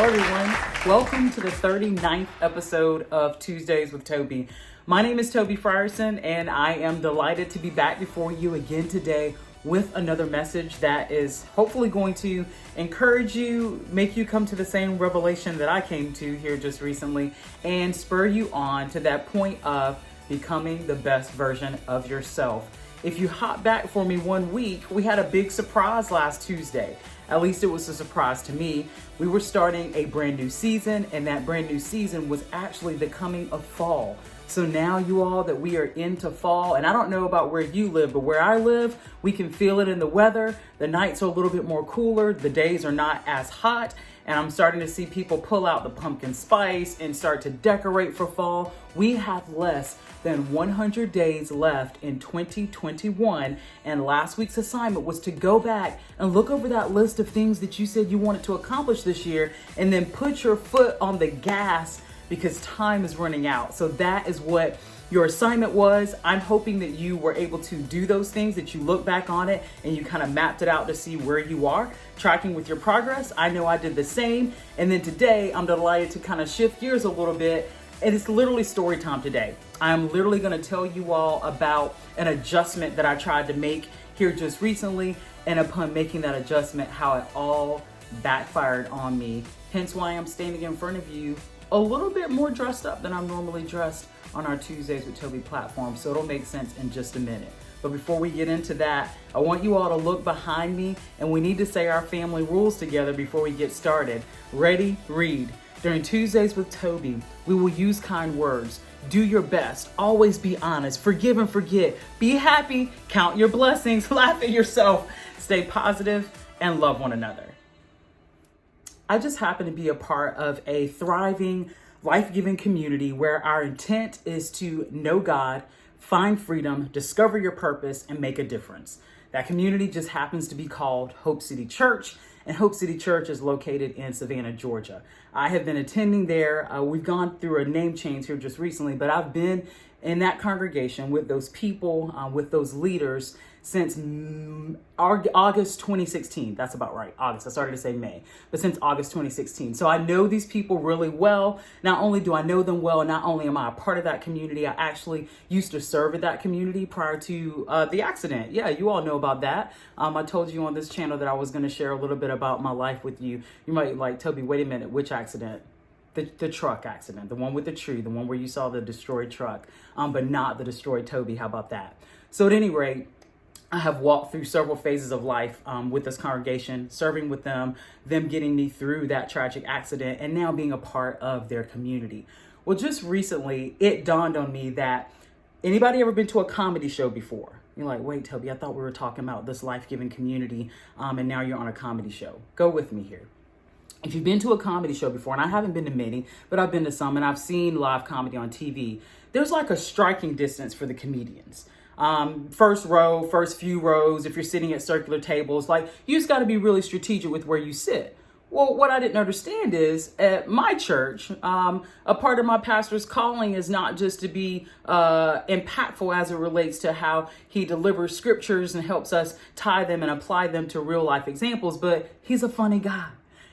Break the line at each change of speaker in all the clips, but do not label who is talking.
everyone. Welcome to the 39th episode of Tuesdays with Tobe. My name is Tobe Frierson, and I am delighted to be back before you again today with another message that is hopefully going to encourage you, make you come to the same revelation that I came to here just recently, and spur you on to that point of becoming the best version of yourself. If you hop back for me 1 week, we had a big surprise last Tuesday. At least it was a surprise to me. We were starting a brand new season, and that brand new season was actually the coming of fall. So now you all that we are into fall, and I don't know about where you live, but where I live, we can feel it in the weather. The nights are a little bit more cooler. The days are not as hot. And I'm starting to see people pull out the pumpkin spice and start to decorate for fall. We have less than 100 days left in 2021. And last week's assignment was to go back and look over that list of things that you said you wanted to accomplish this year and then put your foot on the gas because time is running out. So that is what your assignment was. I'm hoping that you were able to do those things, that you look back on it and you kind of mapped it out to see where you are, tracking with your progress. I know I did the same. And then today I'm delighted to kind of shift gears a little bit. And it's literally story time today. I'm literally going to tell you all about an adjustment that I tried to make here just recently. And upon making that adjustment, how it all backfired on me. Hence why I'm standing in front of you a little bit more dressed up than I'm normally dressed on our Tuesdays with Tobe platform. So it'll make sense in just a minute. But before we get into that, I want you all to look behind me, and we need to say our family rules together before we get started. Ready? Read. During Tuesdays with Tobe, we will use kind words. Do your best. Always be honest. Forgive and forget. Be happy. Count your blessings. Laugh at yourself. Stay positive and love one another. I just happen to be a part of a thriving, life-giving community where our intent is to know God, find freedom, discover your purpose, and make a difference. That community just happens to be called Hope City Church, and Hope City Church is located in Savannah, Georgia. I have been attending there. We've gone through a name change here just recently, but I've been in that congregation with those people, with those leaders since August 2016. That's about right. August. I started to say May, but since August 2016. So I know these people really well. Not only do I know them well, not only am I a part of that community, I actually used to serve at that community prior to the accident. Yeah, you all know about that. I told you on this channel that I was going to share a little bit about my life with you. You might like, Tobe, wait a minute, which accident? The truck accident, the one with the tree, the one where you saw the destroyed truck, but not the destroyed Tobe. How about that? So at any rate, I have walked through several phases of life with this congregation, serving with them getting me through that tragic accident, and now being a part of their community. Well, just recently, it dawned on me that anybody ever been to a comedy show before? You're like, wait, Tobe, I thought we were talking about this life-giving community, and now you're on a comedy show. Go with me here. If you've been to a comedy show before, and I haven't been to many, but I've been to some, and I've seen live comedy on TV, there's like a striking distance for the comedians. First row, first few rows, if you're sitting at circular tables, like you just got to be really strategic with where you sit. Well, what I didn't understand is at my church, a part of my pastor's calling is not just to be impactful as it relates to how he delivers scriptures and helps us tie them and apply them to real life examples, but he's a funny guy.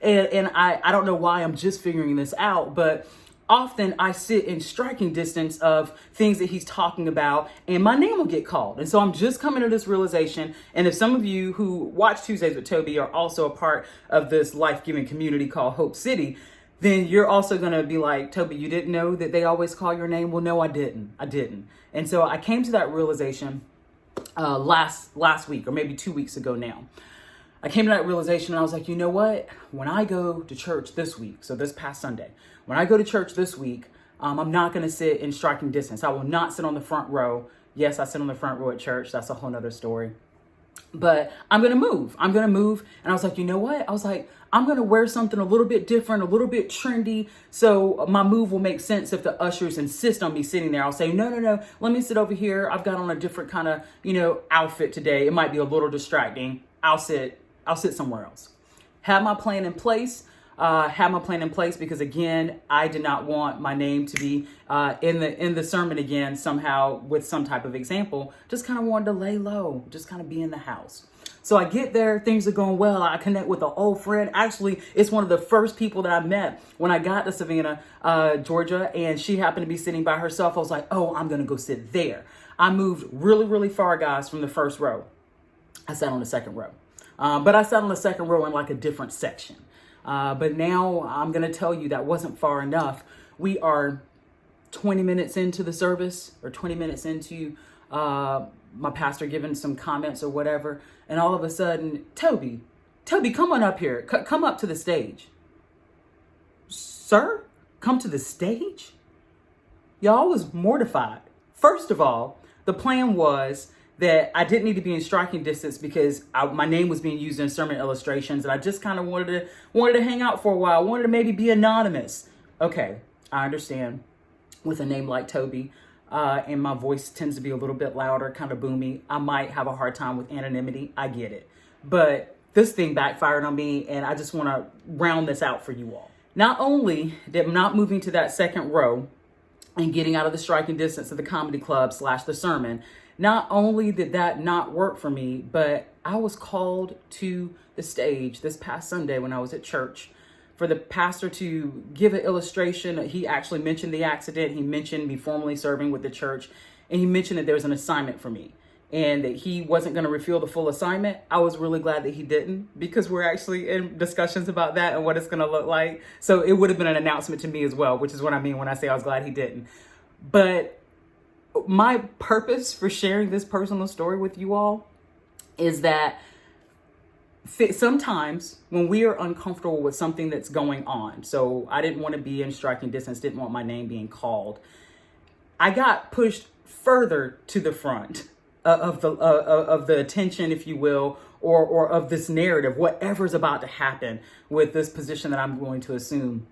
And I don't know why I'm just figuring this out, but often I sit in striking distance of things that he's talking about and my name will get called. And so I'm just coming to this realization. And if some of you who watch Tuesdays with Tobe are also a part of this life-giving community called Hope City, then you're also going to be like, Tobe, you didn't know that they always call your name? Well, no, I didn't. And so I came to that realization last week, or maybe 2 weeks ago now. I came to that realization and I was like, you know what? When I go to church this week, so this past Sunday, when I go to church this week, I'm not going to sit in striking distance. I will not sit on the front row. Yes, I sit on the front row at church. That's a whole nother story. But I'm going to move. And I was like, you know what? I was like, I'm going to wear something a little bit different, a little bit trendy. So my move will make sense if the ushers insist on me sitting there. I'll say, no, let me sit over here. I've got on a different kind of, outfit today. It might be a little distracting. I'll sit somewhere else. Have my plan in place. had my plan in place because, again, I did not want my name to be in the sermon again somehow with some type of example. Just kind of wanted to lay low, just kind of be in the house. So I get there, things are going well. I connect with an old friend. Actually, it's one of the first people that I met when I got to Savannah, Georgia, and she happened to be sitting by herself. I was like, oh, I'm going to go sit there. I moved really, really far, guys, from the first row. I sat on the second row. But I sat on the second row in like a different section. But now I'm going to tell you that wasn't far enough. We are 20 minutes into the service, or 20 minutes into my pastor giving some comments or whatever. And all of a sudden, Tobe, come on up here. Come up to the stage. Sir, come to the stage? Y'all was mortified. First of all, the plan was that I didn't need to be in striking distance because my name was being used in sermon illustrations, and I just kind of wanted to hang out for a while. I wanted to maybe be anonymous. Okay, I understand. With a name like Tobe, and my voice tends to be a little bit louder, kind of boomy, I might have a hard time with anonymity. I get it. But this thing backfired on me, and I just want to round this out for you all. Not only did not moving to that second row and getting out of the striking distance of the comedy club / the sermon, not only did that not work for me, but I was called to the stage this past Sunday when I was at church for the pastor to give an illustration. He actually mentioned the accident. He mentioned me formally serving with the church, and he mentioned that there was an assignment for me and that he wasn't going to reveal the full assignment. I was really glad that he didn't, because we're actually in discussions about that and what it's going to look like. So it would have been an announcement to me as well, which is what I mean when I say I was glad he didn't. But my purpose for sharing this personal story with you all is that sometimes when we are uncomfortable with something that's going on, so I didn't want to be in striking distance, didn't want my name being called, I got pushed further to the front of the attention, if you will, or of this narrative, whatever's about to happen with this position that I'm going to assume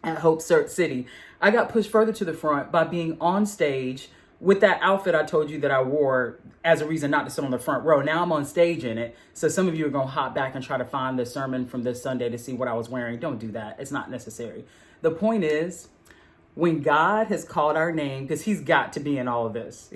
at Hope City. I got pushed further to the front by being on stage with that outfit I told you that I wore as a reason not to sit on the front row. Now I'm on stage in it. So some of you are going to hop back and try to find the sermon from this Sunday to see what I was wearing. Don't do that. It's not necessary. The point is, when God has called our name, because he's got to be in all of this.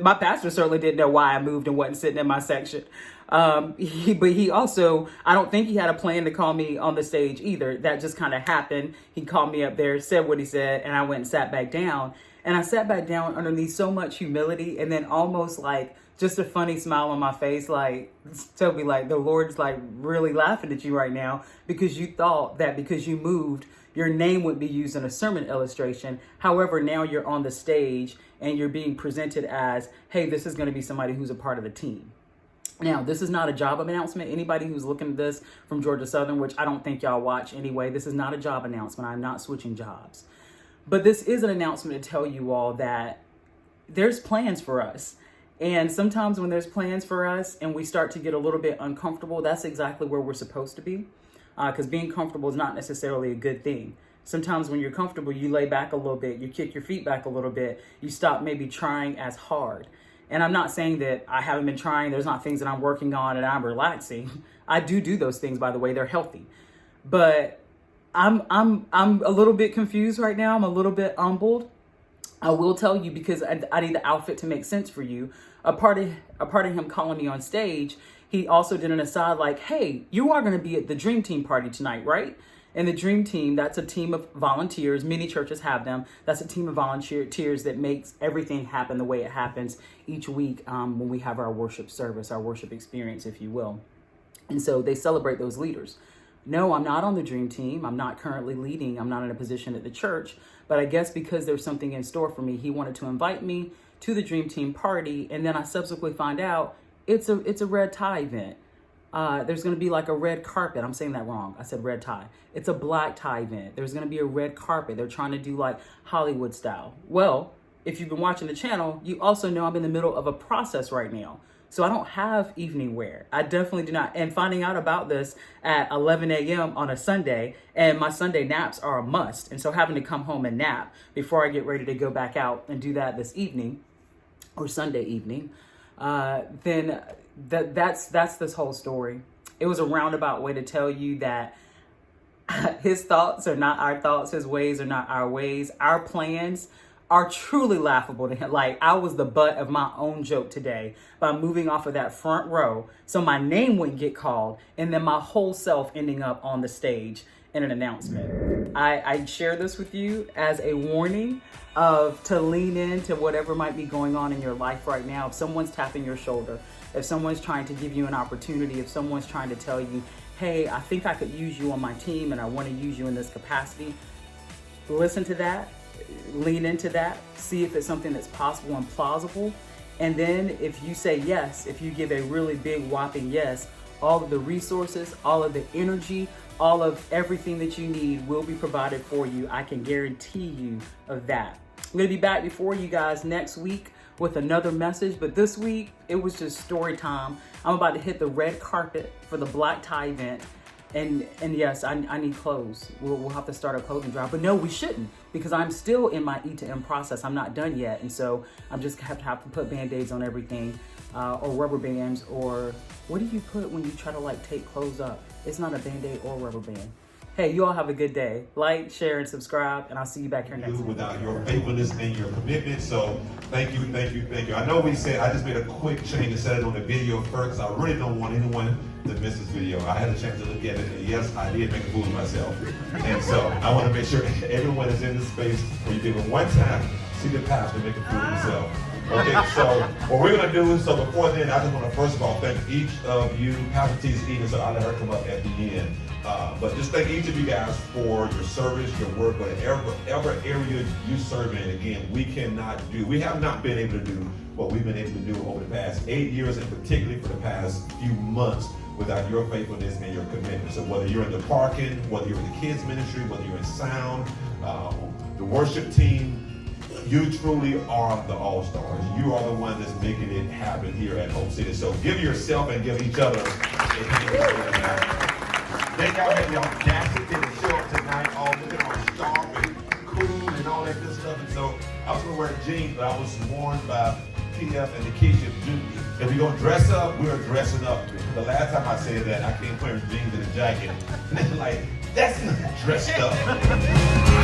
My pastor certainly didn't know why I moved and wasn't sitting in my section. But he also, I don't think he had a plan to call me on the stage either. That just kind of happened. He called me up there, said what he said, and I went and sat back down. And I sat back down underneath so much humility, and then almost like just a funny smile on my face, like, Tobe, like the Lord's like really laughing at you right now because you thought that because you moved, your name would be used in a sermon illustration. However, now you're on the stage and you're being presented as, hey, this is going to be somebody who's a part of the team. Now, this is not a job announcement. Anybody who's looking at this from Georgia Southern, which I don't think y'all watch anyway, this is not a job announcement. I'm not switching jobs. But this is an announcement to tell you all that there's plans for us. And sometimes when there's plans for us and we start to get a little bit uncomfortable, that's exactly where we're supposed to be. Because being comfortable is not necessarily a good thing. Sometimes when you're comfortable, you lay back a little bit, you kick your feet back a little bit, you stop maybe trying as hard. And I'm not saying that I haven't been trying. There's not things that I'm working on and I'm relaxing. I do those things, by the way. They're healthy. But I'm a little bit confused right now. I'm a little bit humbled. I will tell you, because I need the outfit to make sense for you. A part of him calling me on stage, he also did an aside like, hey, you are going to be at the Dream Team party tonight, right? And the Dream Team, that's a team of volunteers. Many churches have them. That's a team of volunteers that makes everything happen the way it happens each week when we have our worship service, our worship experience, if you will. And so they celebrate those leaders. No, I'm not on the Dream Team. I'm not currently leading. I'm not in a position at the church. But I guess because there's something in store for me, he wanted to invite me to the Dream Team party. And then I subsequently find out it's a red tie event. There's going to be like a red carpet. I'm saying that wrong. I said red tie. It's a black tie event. There's going to be a red carpet. They're trying to do like Hollywood style. Well, if you've been watching the channel, you also know I'm in the middle of a process right now. So I don't have evening wear. I definitely do not. And finding out about this at 11 a.m. on a Sunday, and my Sunday naps are a must. And so having to come home and nap before I get ready to go back out and do that this evening or Sunday evening, then that's this whole story. It was a roundabout way to tell you that his thoughts are not our thoughts, his ways are not our ways. Our plans are truly laughable to him. Like, I was the butt of my own joke today by moving off of that front row so my name wouldn't get called, and then my whole self ending up on the stage in an announcement. I share this with you as a warning of to lean into whatever might be going on in your life right now. If someone's tapping your shoulder, if someone's trying to give you an opportunity, if someone's trying to tell you, hey, I think I could use you on my team and I want to use you in this capacity, listen to that, lean into that, see if it's something that's possible and plausible. And then if you say yes, if you give a really big whopping yes, all of the resources, all of the energy, all of everything that you need will be provided for you. I can guarantee you of that. I'm gonna be back before you guys next week with another message, but this week it was just story time. I'm about to hit the red carpet for the black tie event. And yes, I need clothes. We'll have to start a clothing drive, but no, we shouldn't, because I'm still in my E to M process. I'm not done yet, and so I'm just have to put Band-Aids on everything, or rubber bands, or what do you put when you try to like take clothes up? It's not a Band-Aid or rubber band. Hey, you all have a good day. Like, share, and subscribe, and I'll see you back here next week.
Without your faithfulness and your commitment, so thank you. I know we said, I just made a quick change and set it on the video first, because I really don't want anyone to miss this video. I had a chance to look at it, and yes, I did make a fool of myself. And so I want to make sure everyone is in this space where you give it one time, see the pastor make a fool of himself. Okay, so what we're going to do is, so before then, I just want to first of all thank each of you. Pastor T is eating, so I'll let her come up at the end. But just thank each of you guys for your service, your work, whatever area you serve in. Again, we have not been able to do what we've been able to do over the past 8 years, and particularly for the past few months, without your faithfulness and your commitment. So whether you're in the parking, whether you're in the kids ministry, whether you're in sound, the worship team, you truly are the all-stars. You are the one that's making it happen here at Hope City. So give yourself and give each other a hand. They y'all had the audacity to show up tonight, all looking all sharp and cool and all that good stuff. And so I was gonna wear jeans, but I was warned by PF and Keisha, if we're gonna dress up, we're dressing up. The last time I said that, I came wearing jeans and a jacket. And they're like, that's not dressed up.